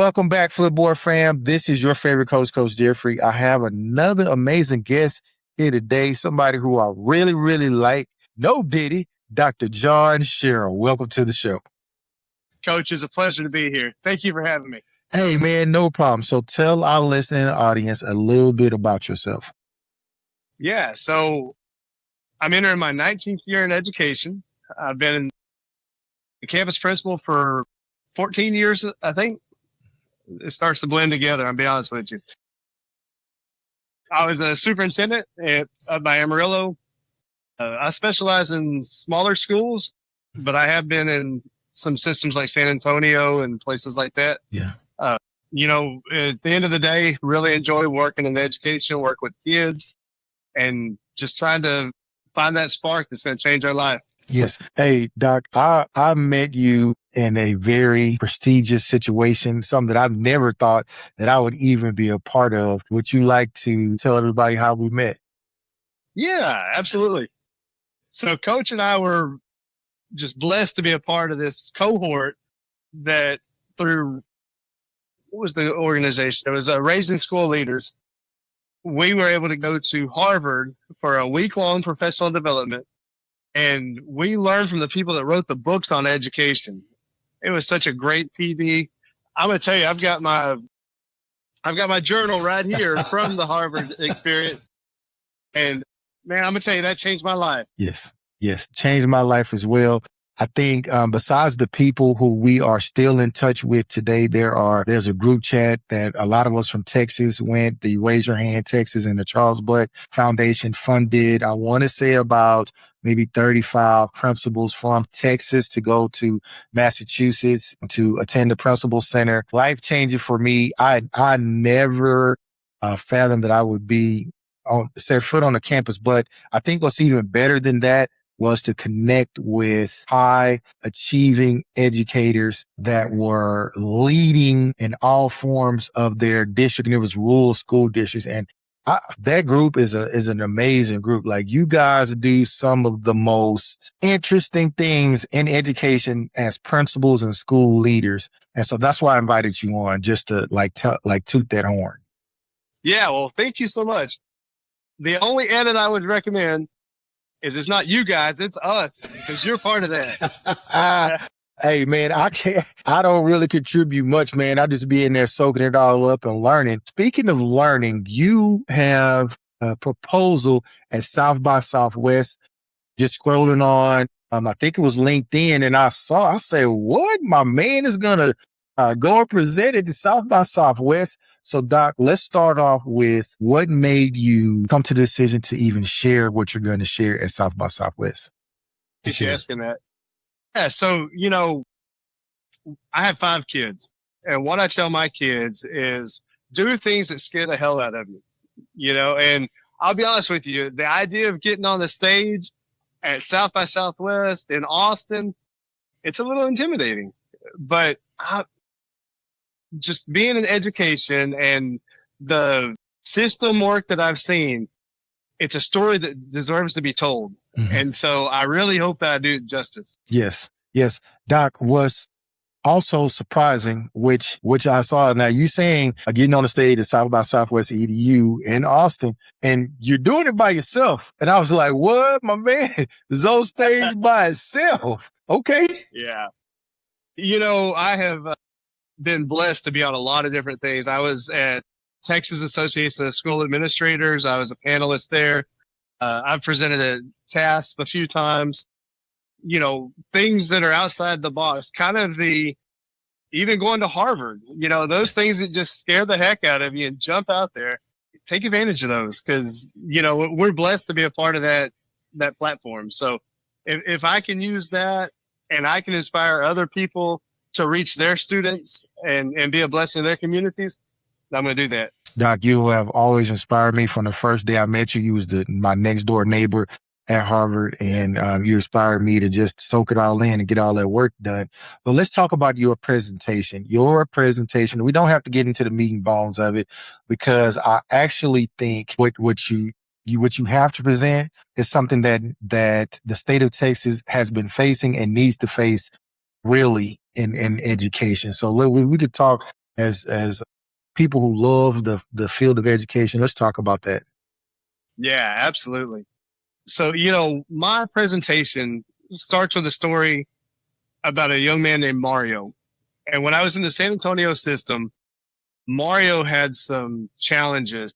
Welcome back, Flipboard fam. This is your favorite coach, Coach Jeffrey. I have another amazing guest here today, somebody who I really, really like. No Diddy, Dr. John Sherrill. Welcome to the show. Coach, it's a pleasure to be here. Thank you for having me. Hey, man, no problem. So tell our listening audience a little bit about yourself. Yeah, so I'm entering my 19th year in education. I've been a campus principal for 14 years, I think. It starts to blend together, I'll be honest with you. I was a superintendent by Amarillo. I specialize in smaller schools, but I have been in some systems like San Antonio and places like that. Yeah. At the end of the day, really enjoy working in education, work with kids, and just trying to find that spark that's going to change our life. Yes. Hey, Doc, I met you in a very prestigious situation, something that I never thought that I would even be a part of. Would you like to tell everybody how we met? Yeah, absolutely. So Coach and I were just blessed to be a part of this cohort that through, what was the organization? It was Raising School Leaders. We were able to go to Harvard for a week-long professional development, and we learned from the people that wrote the books on education. It was such a great PD. I'm going to tell you, I've got my journal right here from the Harvard experience. And man, I'm going to tell you, that changed my life. Yes. Changed my life as well. I think besides the people who we are still in touch with today, there's a group chat that a lot of us from Texas went, the Raise Your Hand Texas and the Charles Buck Foundation funded, I want to say about maybe 35 principals from Texas to go to Massachusetts to attend the Principal Center. Life changing for me. I never fathomed that I would set foot on the campus, but I think what's even better than that was to connect with high achieving educators that were leading in all forms of their district. And it was rural school districts. And that group is an amazing group. Like, you guys do some of the most interesting things in education as principals and school leaders. And so that's why I invited you on, just to toot that horn. Yeah. Well, thank you so much. The only edit I would recommend is it's not you guys, it's us, because you're part of that. Hey, man, I don't really contribute much, man. I just be in there soaking it all up and learning. Speaking of learning, you have a proposal at South by Southwest. Just scrolling on, I think it was LinkedIn, and I said, what? My man is going to go and present at the South by Southwest. So, Doc, let's start off with what made you come to the decision to even share what you're going to share at South by Southwest? Just asking that. Yeah, so, I have 5 kids, and what I tell my kids is do things that scare the hell out of you, and I'll be honest with you, the idea of getting on the stage at South by Southwest in Austin, it's a little intimidating, but just being in education and the system work that I've seen, it's a story that deserves to be told. Mm-hmm. And so I really hope that I do it justice. Yes. Doc, was also surprising, which I saw. Now, you saying getting on the stage at South by Southwest EDU in Austin, and you're doing it by yourself. And I was like, what, my man? Zoe stage by itself. Okay. Yeah. I have been blessed to be on a lot of different things. I was at Texas Association of School Administrators. I was a panelist there. I've presented at TASP a few times. Things that are outside the box, kind of even going to Harvard, those things that just scare the heck out of you and jump out there. Take advantage of those, because, we're blessed to be a part of that platform. So if I can use that and I can inspire other people to reach their students and be a blessing to their communities, I'm going to do that. Doc, you have always inspired me from the first day I met you. You was my next door neighbor at Harvard, and you inspired me to just soak it all in and get all that work done. But let's talk about your presentation. We don't have to get into the meat and bones of it, because I actually think what you have to present is something that the state of Texas has been facing and needs to face really in education. So we could talk as people who love the field of education. Let's talk about that. Yeah, absolutely. So, my presentation starts with a story about a young man named Mario. And when I was in the San Antonio system, Mario had some challenges.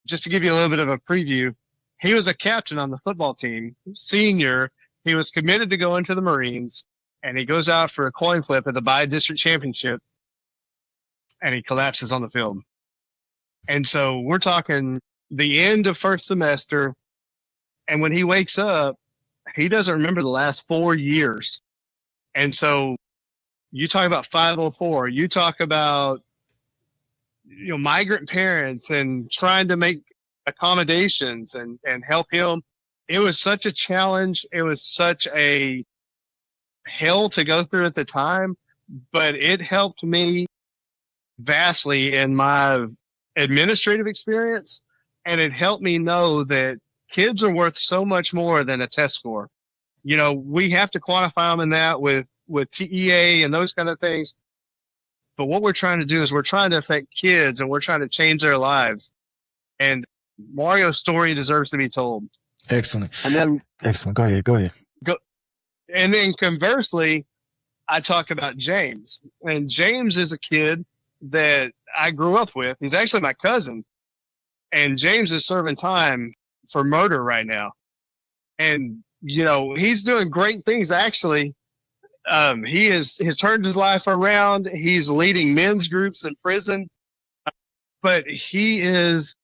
Just to give you a little bit of a preview, he was a captain on the football team, senior. He was committed to go into the Marines, and he goes out for a coin flip at the bi-district championship, and he collapses on the field. And so we're talking the end of first semester, and when he wakes up, he doesn't remember the last 4 years. And so you talk about 504, you talk about migrant parents and trying to make accommodations and help him. It was such a challenge. It was such a hell to go through at the time, but it helped me vastly in my administrative experience. And it helped me know that kids are worth so much more than a test score. We have to quantify them in that with TEA and those kind of things. But what we're trying to do is we're trying to affect kids and we're trying to change their lives. And Mario's story deserves to be told. Excellent. And then Excellent. Go ahead. And then conversely, I talk about James. And James is a kid that I grew up with. He's actually my cousin. And James is serving time for murder right now. And, he's doing great things, actually. He has turned his life around. He's leading men's groups in prison. But he is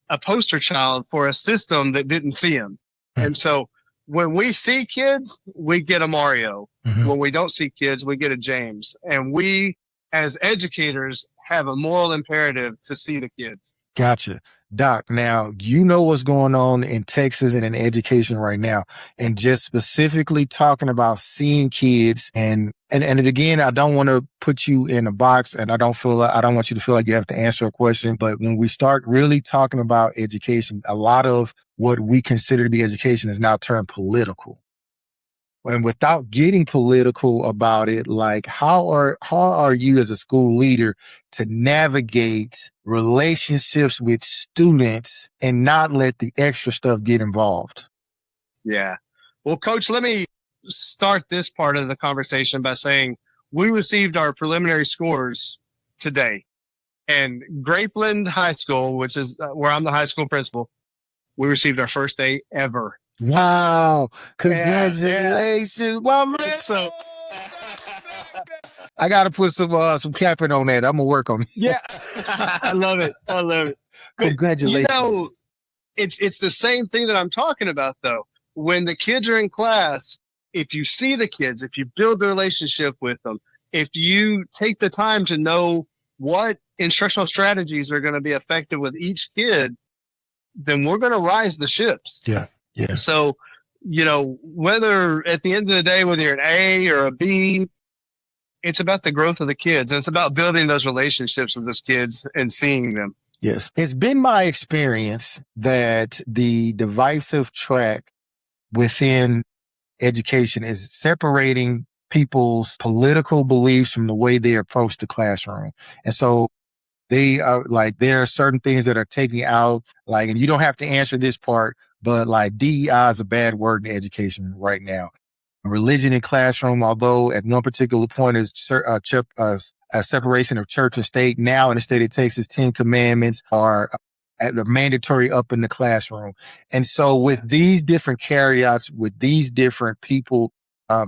a poster child for a system that didn't see him. And so when we see kids, we get a Mario. Mm-hmm. When we don't see kids, we get a James. And we, as educators, have a moral imperative to see the kids. Gotcha. Doc, now you know what's going on in Texas and in education right now, and just specifically talking about seeing kids and again, I don't want to put you in a box, and I don't want you to feel like you have to answer a question. But when we start really talking about education, a lot of what we consider to be education is now turned political. And without getting political about it, like how are you as a school leader to navigate relationships with students and not let the extra stuff get involved? Yeah. Well, Coach, let me start this part of the conversation by saying we received our preliminary scores today. And Grapeland High School, which is where I'm the high school principal, we received our first A ever. Wow. Congratulations. Yeah. Well, man. So I got to put some clapping on that. I'm going to work on it. Yeah. I love it. But, congratulations. It's the same thing that I'm talking about, though. When the kids are in class, if you see the kids, if you build the relationship with them, if you take the time to know what instructional strategies are going to be effective with each kid, then we're going to rise the ships. Yeah. So, whether at the end of the day, whether you're an A or a B, it's about the growth of the kids. And it's about building those relationships with those kids and seeing them. Yes. It's been my experience that the divisive track within education is separating people's political beliefs from the way they approach the classroom. And so they are like, there are certain things that are taking out, like, and you don't have to answer this part, but like DEI is a bad word in education right now. Religion in classroom, although at no particular point is a separation of church and state. Now in the state of Texas, 10 commandments are mandatory up in the classroom. And so with these different caveats, with these different people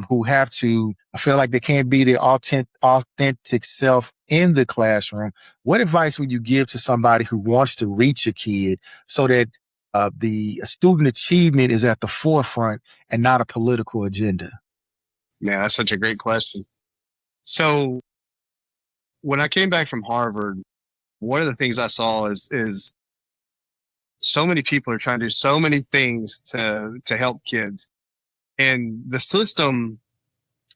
who have to feel like they can't be their authentic self in the classroom, what advice would you give to somebody who wants to reach a kid so that the student achievement is at the forefront and not a political agenda? Yeah, that's such a great question. So when I came back from Harvard, one of the things I saw is so many people are trying to do so many things to help kids. And the system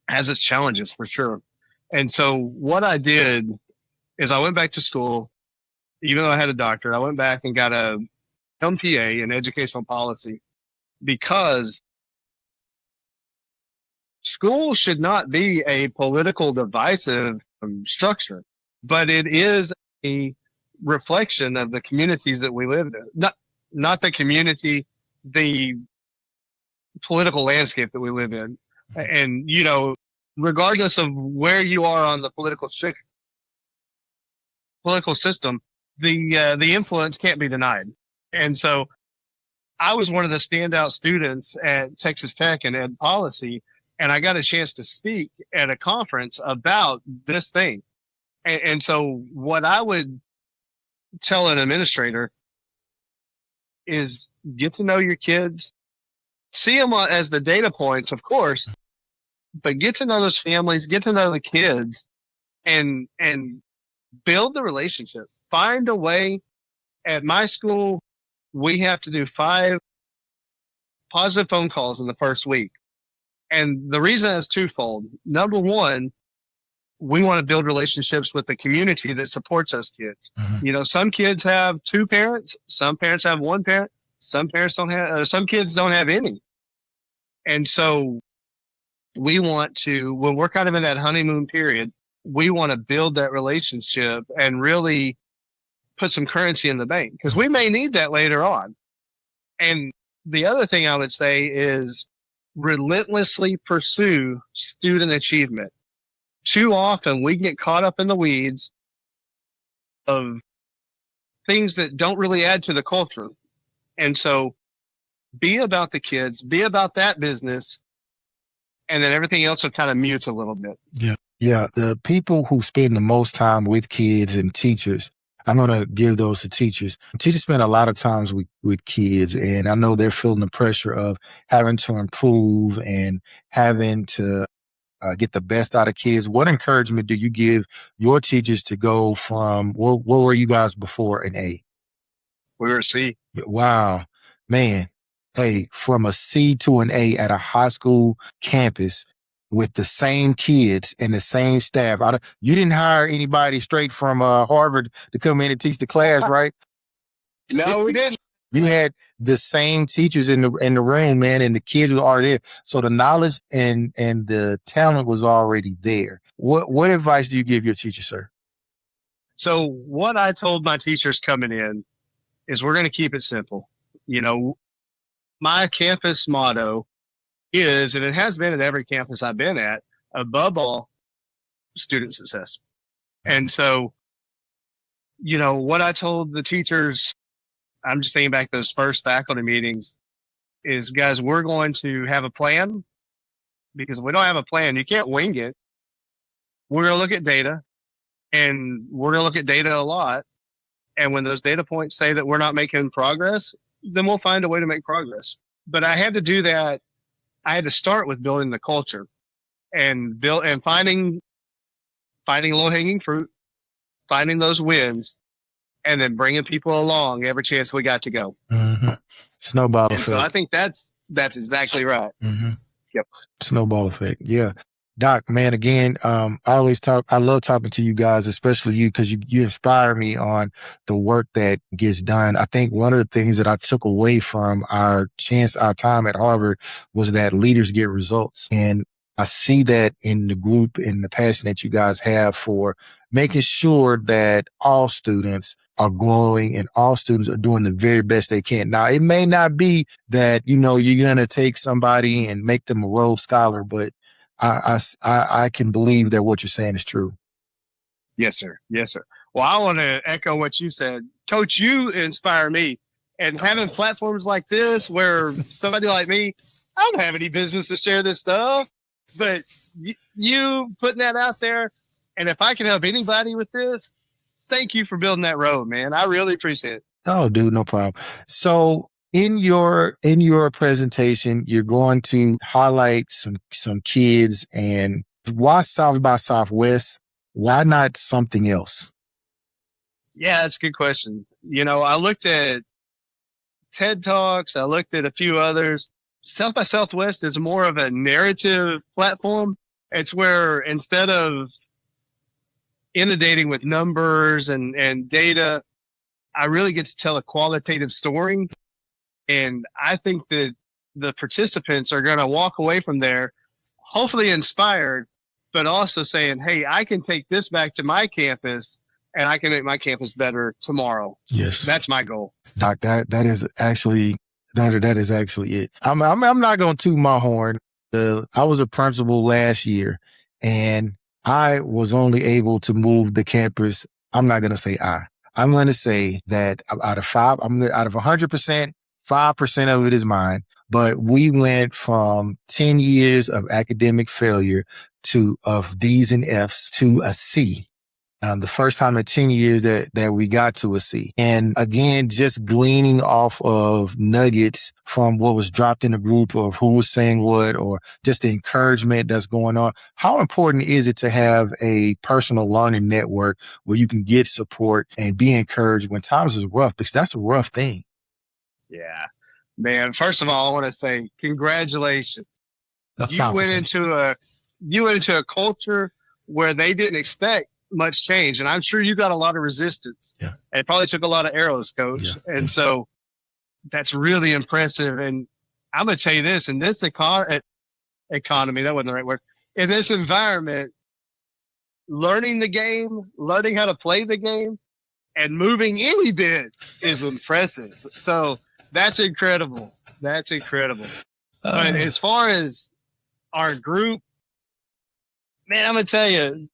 has its challenges for sure. And so what I did is I went back to school, even though I had a doctorate, I went back and got a MPA in educational policy, because school should not be a political divisive structure. but it is a reflection of the communities that we live in. Not the community, the political landscape that we live in. And, regardless of where you are on the political system, the influence can't be denied. And so I was one of the standout students at Texas Tech in ed policy, and I got a chance to speak at a conference about this thing. And so what I would tell an administrator is get to know your kids, see them as the data points, of course, but get to know those families, get to know the kids, and build the relationship. Find a way. At my school, we have to do 5 positive phone calls in the first week. And the reason is twofold. Number one, we want to build relationships with the community that supports us kids. Some kids have 2 parents, some parents have 1 parent, some parents don't have, some kids don't have any. And so we want to, when we're kind of in that honeymoon period, we want to build that relationship and really put some currency in the bank because we may need that later on. And the other thing I would say is relentlessly pursue student achievement. Too often we get caught up in the weeds of things that don't really add to the culture. And so be about the kids, be about that business, and then everything else will kind of mute a little bit. Yeah. Yeah. The people who spend the most time with kids and teachers, I'm going to give those to teachers. Teachers spend a lot of times with kids, and I know they're feeling the pressure of having to improve and having to get the best out of kids. What encouragement do you give your teachers to go from, what were you guys before an A? We were a C. Wow, man. Hey, from a C to an A at a high school campus with the same kids and the same staff. You didn't hire anybody straight from Harvard to come in and teach the class, right? No, we didn't. You had the same teachers in the room, man, and the kids were already there. So the knowledge and the talent was already there. What advice do you give your teacher, sir? So what I told my teachers coming in is we're going to keep it simple. My campus motto is, and it has been at every campus I've been at, above all, student success. And so, what I told the teachers, I'm just thinking back to those first faculty meetings, is guys, we're going to have a plan because if we don't have a plan, you can't wing it. We're going to look at data, and we're going to look at data a lot. And when those data points say that we're not making progress, then we'll find a way to make progress. But I had to do that. I had to start with building the culture and finding low hanging fruit, finding those wins, and then bringing people along every chance we got to go. Mm-hmm. Snowball and effect. So I think that's exactly right. Mm-hmm. Yep. Snowball effect. Yeah. Doc, man, again, I love talking to you guys, especially you, because you inspire me on the work that gets done. I think one of the things that I took away from our time at Harvard was that leaders get results. And I see that in the group and the passion that you guys have for making sure that all students are growing and all students are doing the very best they can. Now, it may not be that, you're going to take somebody and make them a Rhodes Scholar, but I can believe that what you're saying is true. Yes, sir. Yes, sir. Well, I want to echo what you said. Coach, you inspire me. And having platforms like this where somebody like me, I don't have any business to share this stuff, but you putting that out there, and if I can help anybody with this, thank you for building that road, man. I really appreciate it. Oh, dude, no problem. So in your presentation, you're going to highlight some kids, and why South by Southwest? Why not something else? Yeah, that's a good question. I looked at TED Talks. I looked at a few others. South by Southwest is more of a narrative platform. It's where instead of inundating with numbers and data, I really get to tell a qualitative story. And I think that the participants are going to walk away from there hopefully inspired but also saying, hey, I can take this back to my campus and I can make my campus better tomorrow. Yes. That's my goal. Doc, that is actually it. I'm not going to toot my horn. I was a principal last year and I was only able to move the campus. I'm not going to say I'm going to say that out of 100%, 5% of it is mine. But we went from 10 years of academic failure of D's and F's to a C. The first time in 10 years that we got to a C. And again, just gleaning off of nuggets from what was dropped in the group of who was saying what, or just the encouragement that's going on. How important is it to have a personal learning network where you can get support and be encouraged when times is rough? Because that's a rough thing. Yeah, man. First of all, I want to say congratulations. You went into a culture where they didn't expect much change, and I'm sure you got a lot of resistance. Yeah. It probably took a lot of arrows, coach. Yeah. And so that's really impressive. And I'm going to tell you this, in this economy, that wasn't the right word, in this environment, learning the game, learning how to play the game, and moving any bit is impressive. So that's incredible. That's incredible. But as far as our group, man, I'm going to tell you,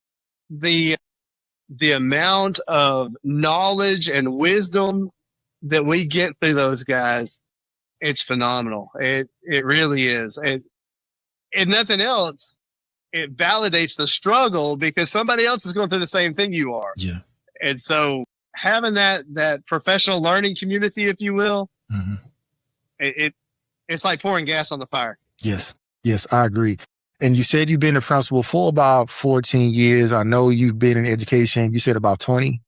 the amount of knowledge and wisdom that we get through those guys, it's phenomenal. It really is. And nothing else, it validates the struggle because somebody else is going through the same thing you are. Yeah. And so having that professional learning community, if you will, mm-hmm. It's like pouring gas on the fire. Yes. Yes, I agree. And you said you've been a principal for about 14 years. I know you've been in education. You said about 20?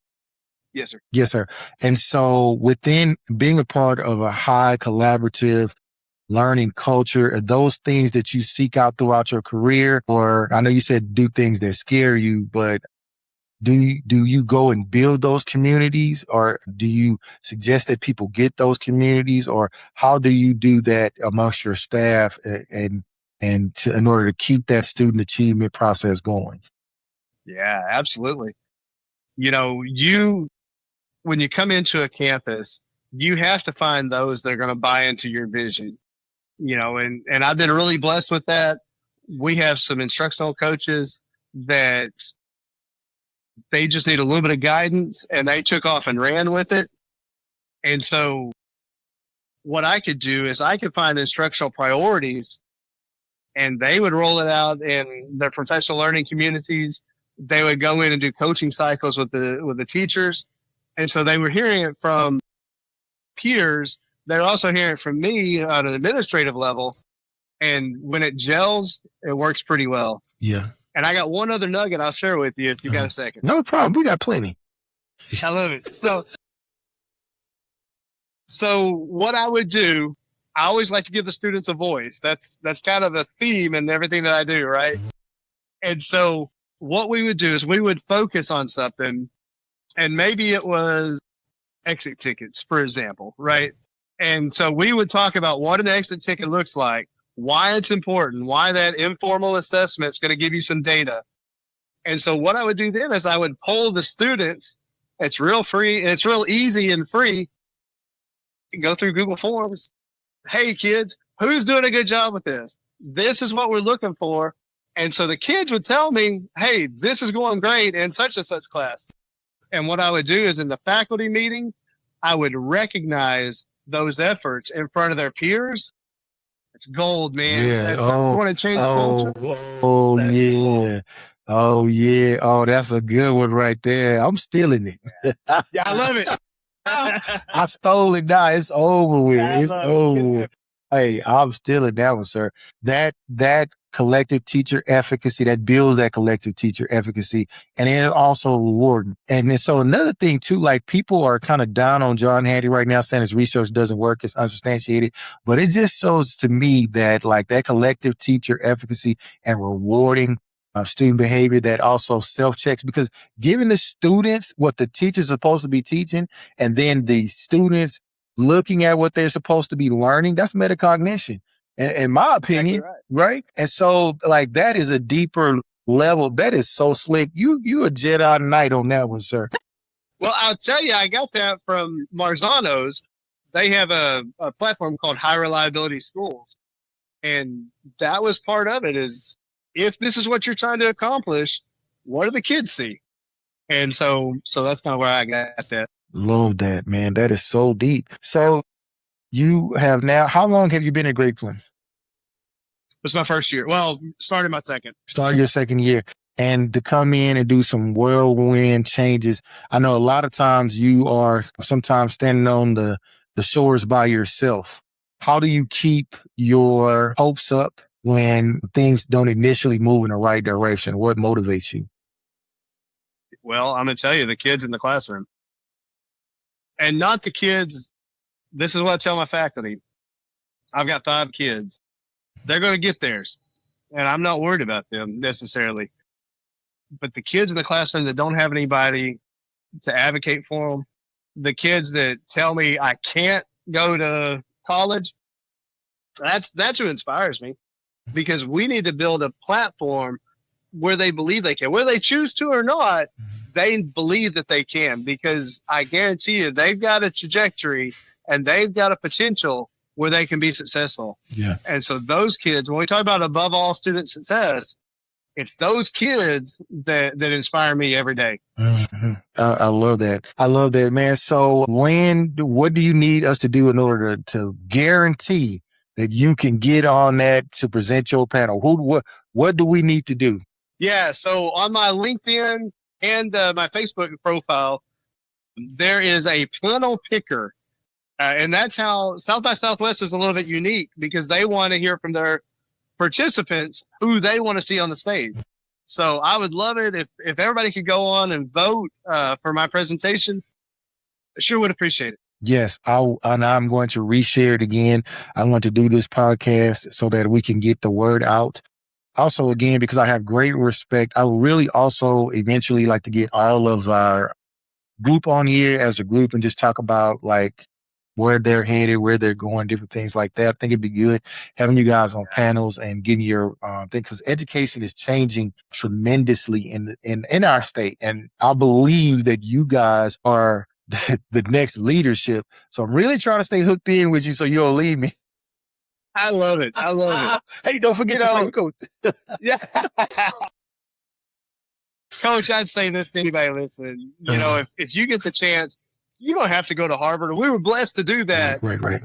Yes, sir. Yes, sir. And so within being a part of a high collaborative learning culture, are those things that you seek out throughout your career? Or I know you said do things that scare you, but do you go and build those communities, or do you suggest that people get those communities, or how do you do that amongst your staff in order to keep that student achievement process going? Yeah, absolutely. You know, when you come into a campus, you have to find those that are going to buy into your vision. You know, and I've been really blessed with that. We have some instructional coaches that they just need a little bit of guidance, and they took off and ran with it. And so what I could do is I could find instructional priorities, and they would roll it out in their professional learning communities. They would go in and do coaching cycles with the teachers. And so they were hearing it from peers. They're also hearing it from me on an administrative level. And when it gels, it works pretty well. Yeah. And I got one other nugget I'll share with you if you got a second. No problem. We got plenty. I love it. So what I would do, I always like to give the students a voice. That's kind of a theme in everything that I do, right? And so what we would do is we would focus on something, and maybe it was exit tickets, for example, right? And so we would talk about what an exit ticket looks like, why it's important, why that informal assessment is going to give you some data. And so what I would do then is I would poll the students. It's real free. It's real easy and free. You can go through Google Forms. Hey, kids, who's doing a good job with this? This is what we're looking for. And so the kids would tell me, hey, this is going great in such and such class. And what I would do is in the faculty meeting, I would recognize those efforts in front of their peers. It's gold, man. Yeah. You want to change culture? Yeah. Oh, yeah. Oh, that's a good one right there. I'm stealing it. Yeah, I love it. I stole it now. It's over with. It's over with. Hey, I'm stealing that one, sir. That collective teacher efficacy, that builds that collective teacher efficacy, and it's also rewarding. And then, so another thing too, like people are kind of down on John Handy right now, saying his research doesn't work, it's unsubstantiated, but it just shows to me that like that collective teacher efficacy and rewarding student behavior that also self-checks, because giving the students what the teacher's supposed to be teaching, and then the students looking at what they're supposed to be learning, that's metacognition. In my opinion, right? And so like that is a deeper level. That is so slick. You a Jedi Knight on that one, sir. Well, I'll tell you, I got that from Marzano's. They have a platform called High Reliability Schools. And that was part of it is if this is what you're trying to accomplish, what do the kids see? And so that's kind of where I got that. Love that, man. That is so deep. So you have now, how long have you been at Grapeland? It was my first year. Well, started my second. Started your second year. And to come in and do some whirlwind changes. I know a lot of times you are sometimes standing on the shores by yourself. How do you keep your hopes up when things don't initially move in the right direction? What motivates you? Well, I'm going to tell you, the kids in the classroom. And not the kids. This is what I tell my faculty. I've got 5 kids. They're going to get theirs. And I'm not worried about them necessarily. But the kids in the classroom that don't have anybody to advocate for them, the kids that tell me I can't go to college, that's who inspires me, because we need to build a platform where they believe they can, whether they choose to or not. They believe that they can, because I guarantee you they've got a trajectory and they've got a potential where they can be successful. Yeah. And so those kids, when we talk about above all student success, it's those kids that inspire me every day. Mm-hmm. I love that. I love that, man. So what do you need us to do in order to guarantee that you can get on that to present your panel? What do we need to do? Yeah. So on my LinkedIn and my Facebook profile, there is a panel picker. And that's how South by Southwest is a little bit unique, because they want to hear from their participants who they want to see on the stage. So I would love it if everybody could go on and vote for my presentation. I sure would appreciate it. Yes, I'm going to reshare it again. I want to do this podcast so that we can get the word out. Also, again, because I have great respect, I would really also eventually like to get all of our group on here as a group and just talk about like where they're headed, where they're going, different things like that. I think it'd be good having you guys on panels and getting your thing, because education is changing tremendously in our state. And I believe that you guys are the next leadership. So I'm really trying to stay hooked in with you so you don't leave me. I love it. I love it. Hey, don't forget to coach. Yeah. Coach, I'd say this to anybody listening. You know, if you get the chance, you don't have to go to Harvard. We were blessed to do that. Right.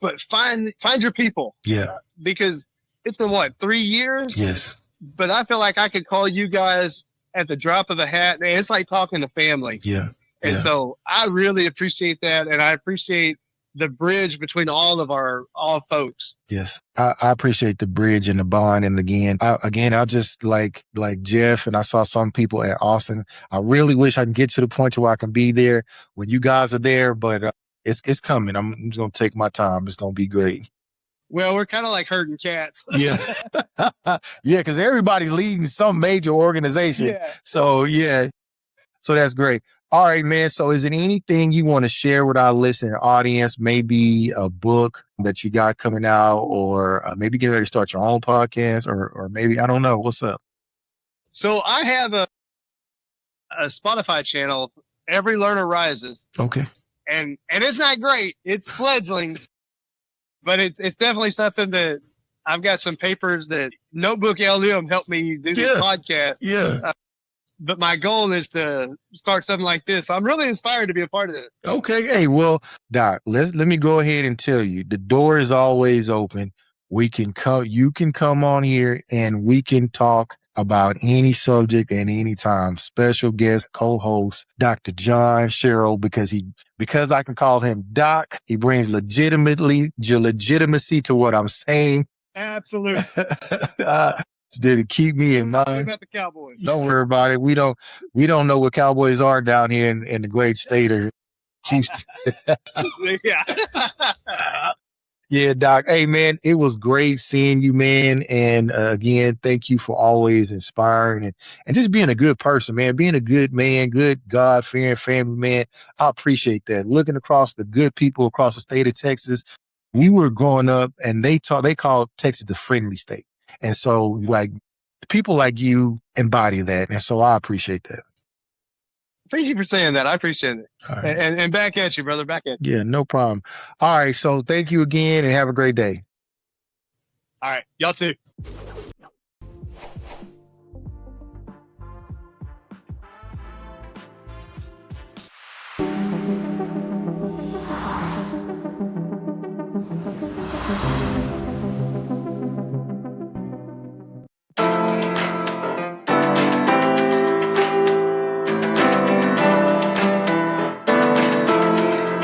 But find your people. Yeah. Because it's been 3 years? Yes. But I feel like I could call you guys at the drop of a hat. And it's like talking to family. Yeah. And so I really appreciate that. And I appreciate the bridge between all folks. Yes. I appreciate the bridge and the bond. And I just like Jeff, and I saw some people at Austin. I really wish I can get to the point to where I can be there when you guys are there, but it's coming. I'm just going to take my time. It's going to be great. Well, we're kind of like herding cats. Yeah. Yeah. Cause everybody's leading some major organization. Yeah. So that's great. All right, man. So is it anything you want to share with our listening audience? Maybe a book that you got coming out, or maybe get ready to start your own podcast, or maybe, I don't know. What's up? So I have a Spotify channel, Every Learner Rises. Okay. And it's not great. It's fledgling, but it's definitely something that I've got some papers that Notebook LM helped me do this podcast. Yeah. But my goal is to start something like this. I'm really inspired to be a part of this. Okay. Hey, well, Doc, let me go ahead and tell you, the door is always open. You can come on here and we can talk about any subject at any time. Special guest co-host, Dr. John Sherrill, because I can call him Doc. He brings legitimacy to what I'm saying. Absolutely. Did it keep me in mind? About the Cowboys. Don't worry about it. We don't know what Cowboys are down here in the great state of Houston. Yeah. Yeah, Doc. Hey, man, it was great seeing you, man. And again, thank you for always inspiring and just being a good person, man. Being a good man, good God-fearing family man. I appreciate that. Looking across the good people across the state of Texas. We were growing up and they called Texas the friendly state. And so like people like you embody that. And so I appreciate that. Thank you for saying that. I appreciate it. All right. And back at you, brother. Back at you. Yeah, no problem. All right. So thank you again and have a great day. All right. Y'all too.